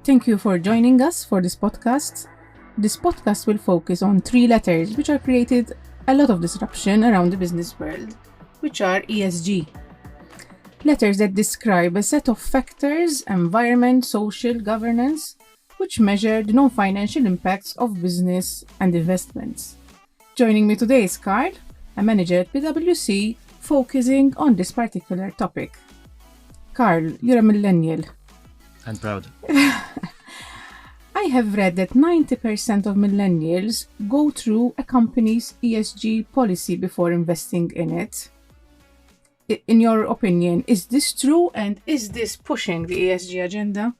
Thank you for joining us for this podcast. This podcast will focus on 3 letters which are created a lot of disruption around the business world, which are ESG. Letters that describe a set of factors, environment, social, governance, which measure the non-financial impacts of business and investments. Joining me today is Carl, a manager at PwC, focusing on this particular topic. Carl, you're a millennial. And proud. I have read that 90% of millennials go through a company's ESG policy before investing in it. In your opinion, is this true, and is this pushing the ESG agenda?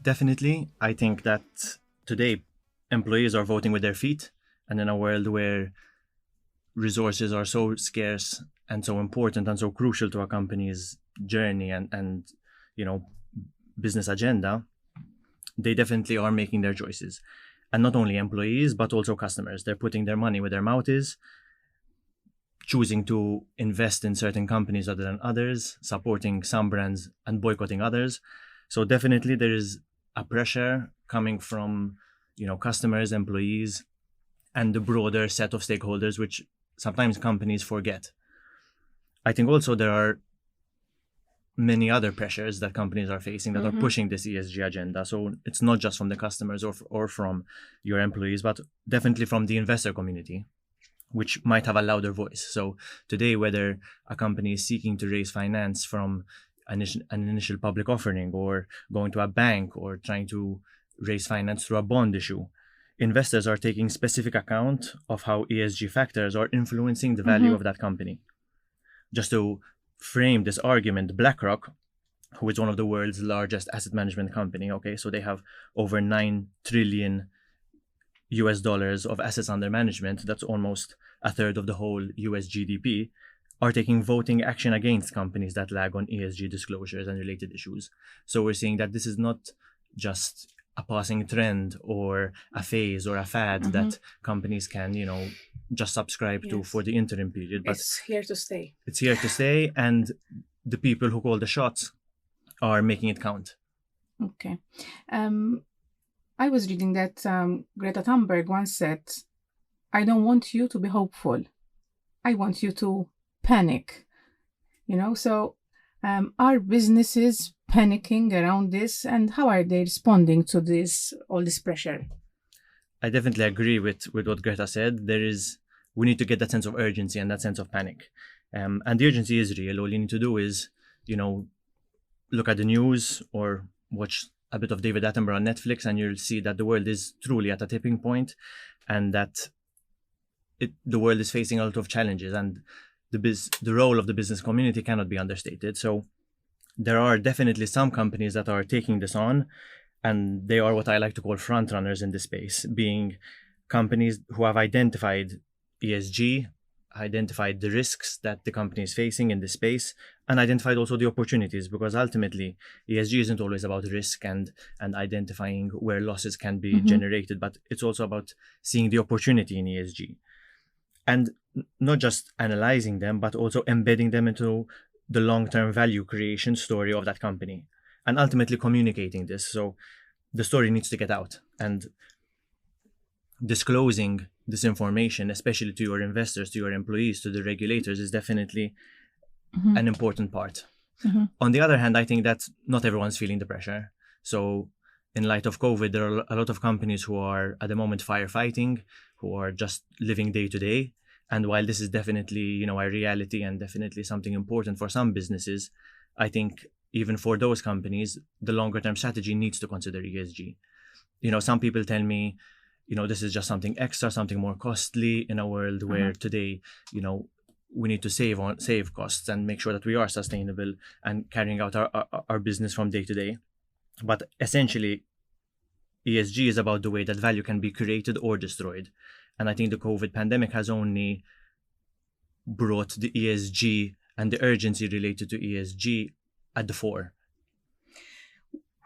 Definitely. I think that today employees are voting with their feet, and in a world where resources are so scarce and so important and so crucial to a company's journey and business agenda, they definitely are making their choices. And not only employees, but also customers. They're putting their money where their mouth is, choosing to invest in certain companies rather than others, supporting some brands and boycotting others. So definitely there is a pressure coming from, customers, employees, and the broader set of stakeholders, which sometimes companies forget. I think also there are many other pressures that companies are facing that are pushing this ESG agenda. So it's not just from the customers or from your employees, but definitely from the investor community, which might have a louder voice. So today, whether a company is seeking to raise finance from an initial public offering, or going to a bank, or trying to raise finance through a bond issue, investors are taking specific account of how ESG factors are influencing the value of that company. Just to frame this argument, BlackRock, who is one of the world's largest asset management company, so they have over $9 trillion of assets under management, that's almost a third of the whole US GDP, are taking voting action against companies that lag on ESG disclosures and related issues. So we're seeing that this is not just a passing trend or a phase or a fad that companies can, just subscribe to for the interim period. But it's here to stay. It's here to stay, and the people who call the shots are making it count. Okay. I was reading that Greta Thunberg once said, "I don't want you to be hopeful. I want you to panic." So are businesses panicking around this, and how are they responding to all this pressure? I definitely agree with what Greta said. We need to get that sense of urgency and that sense of panic. And the urgency is real. All you need to do is, look at the news or watch a bit of David Attenborough on Netflix, and you'll see that the world is truly at a tipping point, and that the world is facing a lot of challenges, and the role of the business community cannot be understated. So there are definitely some companies that are taking this on, and they are what I like to call front runners in this space, being companies who have identified ESG, identified the risks that the company is facing in this space, and identified also the opportunities, because ultimately ESG isn't always about risk and identifying where losses can be generated, but it's also about seeing the opportunity in ESG and not just analyzing them, but also embedding them into the long-term value creation story of that company and ultimately communicating this. So the story needs to get out, and disclosing this information, especially to your investors, to your employees, to the regulators, is definitely an important part. On the other hand, I think that not everyone's feeling the pressure. So in light of COVID, there are a lot of companies who are at the moment firefighting, who are just living day to day. And while this is definitely, a reality and definitely something important for some businesses, I think even for those companies, the longer term strategy needs to consider ESG. Some people tell me, this is just something extra, something more costly in a world where today, we need to save costs and make sure that we are sustainable and carrying out our business from day to day. But essentially, ESG is about the way that value can be created or destroyed. And I think the COVID pandemic has only brought the ESG and the urgency related to ESG at the fore.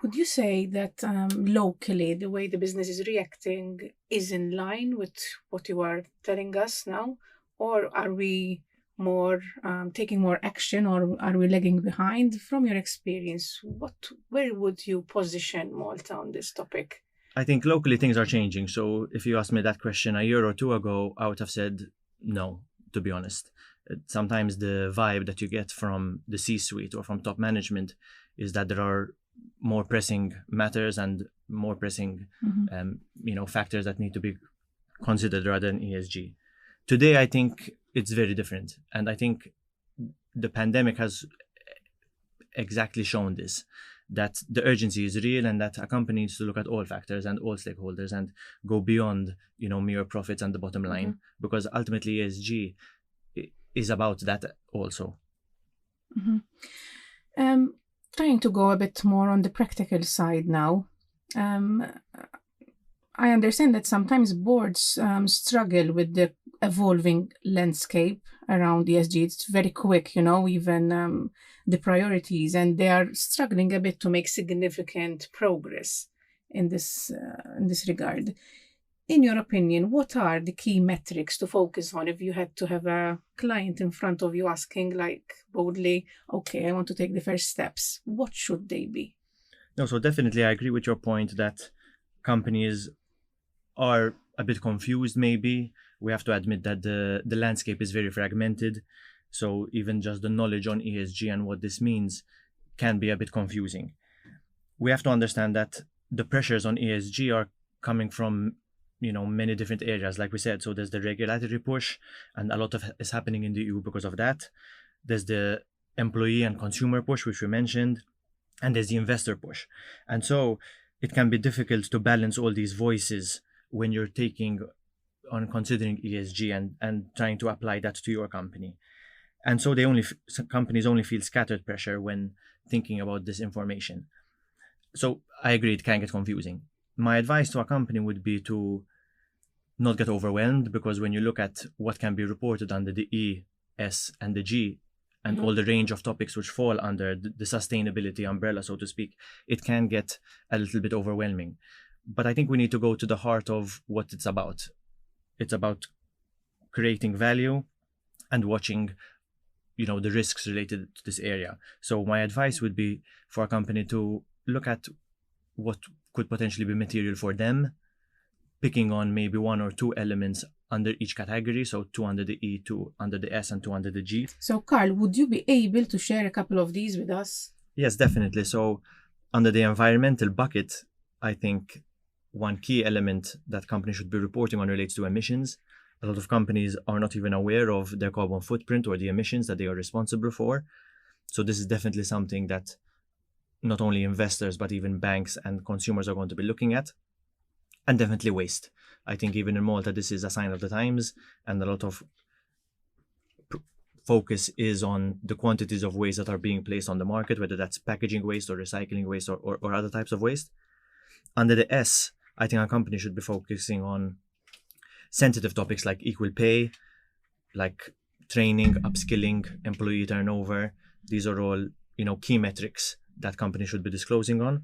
Would you say that locally, the way the business is reacting is in line with what you are telling us now? Or are we more taking more action, or are we lagging behind? From your experience, where would you position Malta on this topic? I think locally things are changing. So if you asked me that question a year or two ago, I would have said no, to be honest. Sometimes the vibe that you get from the C-suite or from top management is that there are more pressing matters and more pressing factors that need to be considered rather than ESG. Today, I think it's very different. And I think the pandemic has exactly shown this, that the urgency is real and that a company needs to look at all factors and all stakeholders and go beyond, mere profits and the bottom line, because ultimately ESG is about that also. Trying to go a bit more on the practical side now. I understand that sometimes boards struggle with the evolving landscape around ESG. It's very quick, even the priorities, and they are struggling a bit to make significant progress in this regard. In your opinion, what are the key metrics to focus on if you had to have a client in front of you asking boldly, okay, I want to take the first steps? What should they be? No, so definitely I agree with your point that companies are a bit confused maybe. We have to admit that the landscape is very fragmented. So even just the knowledge on ESG and what this means can be a bit confusing. We have to understand that the pressures on ESG are coming from many different areas, like we said. So there's the regulatory push, and a lot of is happening in the EU because of that. There's the employee and consumer push, which we mentioned, and there's the investor push. And so it can be difficult to balance all these voices when you're considering ESG and trying to apply that to your company. And so companies only feel scattered pressure when thinking about this information. So I agree, it can get confusing. My advice to a company would be to not get overwhelmed, because when you look at what can be reported under the E, S, and the G, and all the range of topics which fall under the sustainability umbrella, so to speak, it can get a little bit overwhelming. But I think we need to go to the heart of what it's about. It's about creating value and watching, the risks related to this area. So my advice would be for a company to look at what could potentially be material for them, picking on maybe one or two elements under each category. So 2 under the E, 2 under the S, and 2 under the G. So Carl, would you be able to share a couple of these with us? Yes, definitely. So under the environmental bucket, I think one key element that companies should be reporting on relates to emissions. A lot of companies are not even aware of their carbon footprint or the emissions that they are responsible for. So this is definitely something that not only investors, but even banks and consumers are going to be looking at. And definitely waste. I think even in Malta, this is a sign of the times, and a lot of focus is on the quantities of waste that are being placed on the market, whether that's packaging waste or recycling waste or other types of waste. Under the S, I think our company should be focusing on sensitive topics like equal pay, like training, upskilling, employee turnover. These are all, key metrics that companies should be disclosing on.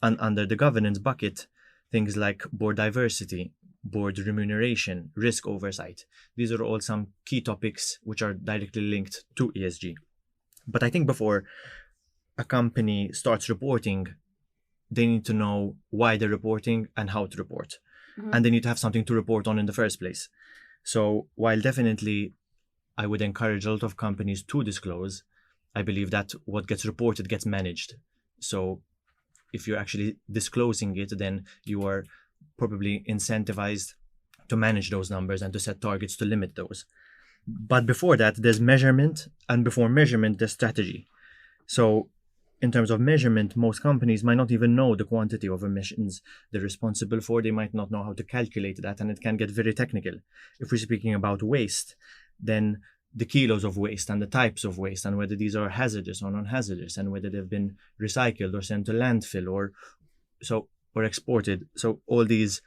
And under the governance bucket, things like board diversity, board remuneration, risk oversight. These are all some key topics which are directly linked to ESG. But I think before a company starts reporting, they need to know why they're reporting and how to report. And they need to have something to report on in the first place. So while definitely I would encourage a lot of companies to disclose, I believe that what gets reported gets managed. So if you're actually disclosing it, then you are probably incentivized to manage those numbers and to set targets to limit those. But before that, there's measurement, and before measurement, there's strategy. So in terms of measurement, most companies might not even know the quantity of emissions they're responsible for. They might not know how to calculate that, and it can get very technical. If we're speaking about waste, then the kilos of waste and the types of waste and whether these are hazardous or non-hazardous and whether they've been recycled or sent to landfill or exported. So all these,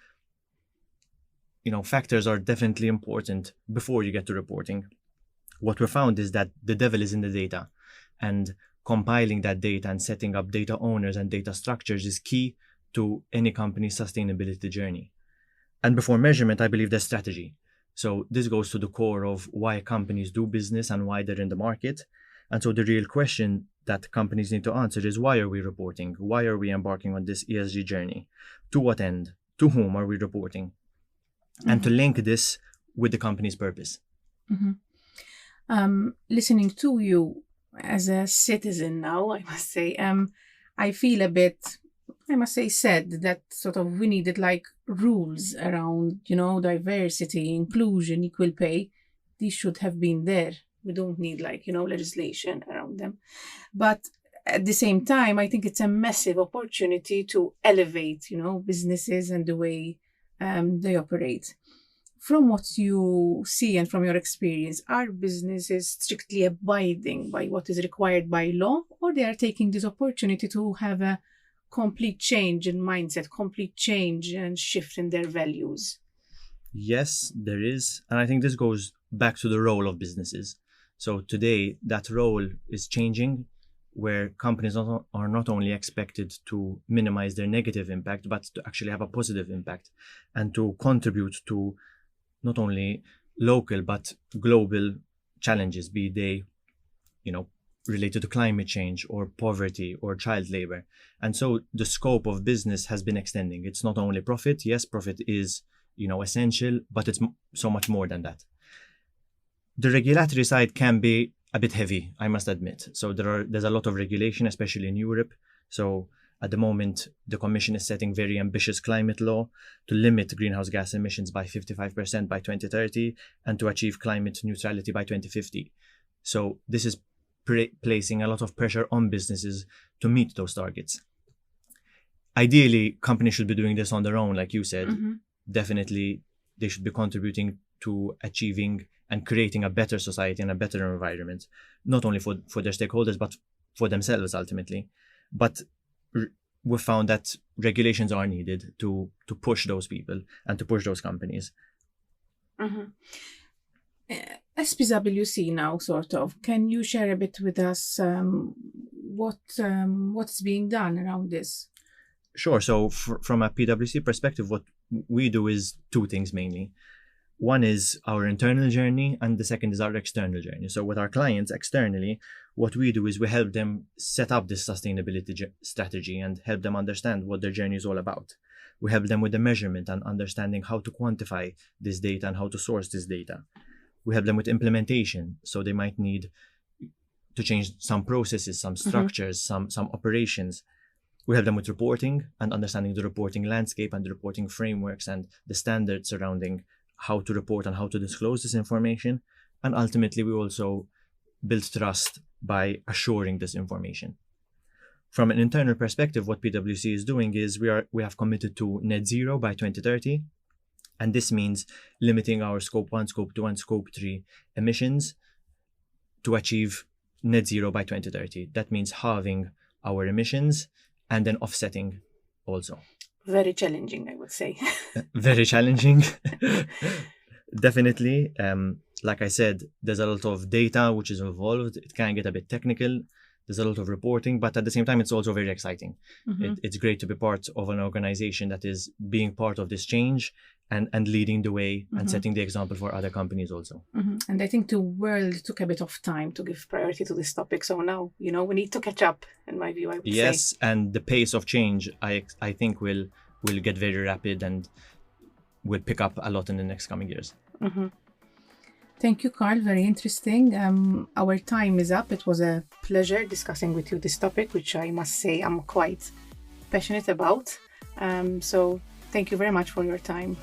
factors are definitely important before you get to reporting. What we found is that the devil is in the data, and compiling that data and setting up data owners and data structures is key to any company's sustainability journey. And before measurement, I believe there's strategy. So this goes to the core of why companies do business and why they're in the market. And so the real question that companies need to answer is, why are we reporting? Why are we embarking on this ESG journey? To what end? To whom are we reporting? And to link this with the company's purpose. Listening to you as a citizen now, I must say, I feel a bit, I must say, sad that sort of we needed like rules around, diversity, inclusion, equal pay. These should have been there. We don't need legislation around them. But at the same time, I think it's a massive opportunity to elevate, businesses and the way they operate. From what you see and from your experience, are businesses strictly abiding by what is required by law, or they are taking this opportunity to have a complete change in mindset, complete change and shift in their values? Yes, there is. And I think this goes back to the role of businesses. So today, that role is changing, where companies are not only expected to minimize their negative impact, but to actually have a positive impact and to contribute to not only local but global challenges, be they, related to climate change or poverty or child labor. And so the scope of business has been extending. It's not only profit. Yes, profit is, essential, but it's so much more than that. The regulatory side can be a bit heavy, I must admit. So there's a lot of regulation, especially in Europe. So at the moment, the Commission is setting very ambitious climate law to limit greenhouse gas emissions by 55% by 2030 and to achieve climate neutrality by 2050. So this is placing a lot of pressure on businesses to meet those targets. Ideally, companies should be doing this on their own, like you said. Definitely, they should be contributing to achieving and creating a better society and a better environment, not only for their stakeholders, but for themselves ultimately. But we found that regulations are needed to push those people and to push those companies. SPWC now, sort of. Can you share a bit with us what's being done around this? Sure. So from a PwC perspective, what we do is two things mainly. One is our internal journey, and the second is our external journey. So with our clients externally, what we do is we help them set up this sustainability strategy and help them understand what their journey is all about. We help them with the measurement and understanding how to quantify this data and how to source this data. We help them with implementation. So they might need to change some processes, some structures, some operations. We help them with reporting and understanding the reporting landscape and the reporting frameworks and the standards surrounding how to report and how to disclose this information. And ultimately, we also build trust by assuring this information. From an internal perspective, what PwC is doing is we have committed to net zero by 2030. And this means limiting our scope 1, scope 2, and scope 3 emissions to achieve net zero by 2030. That means halving our emissions and then offsetting also. Very challenging, I would say. Very challenging. Definitely. Like I said, there's a lot of data which is involved. It can get a bit technical. There's a lot of reporting, but at the same time, it's also very exciting. It's great to be part of an organization that is being part of this change and leading the way and setting the example for other companies also. And I think the world took a bit of time to give priority to this topic. So now, we need to catch up, in my view, I would say. Yes, and the pace of change, I think will get very rapid and will pick up a lot in the next coming years. Thank you, Carl. Very interesting. Our time is up. It was a pleasure discussing with you this topic, which I must say I'm quite passionate about. So thank you very much for your time.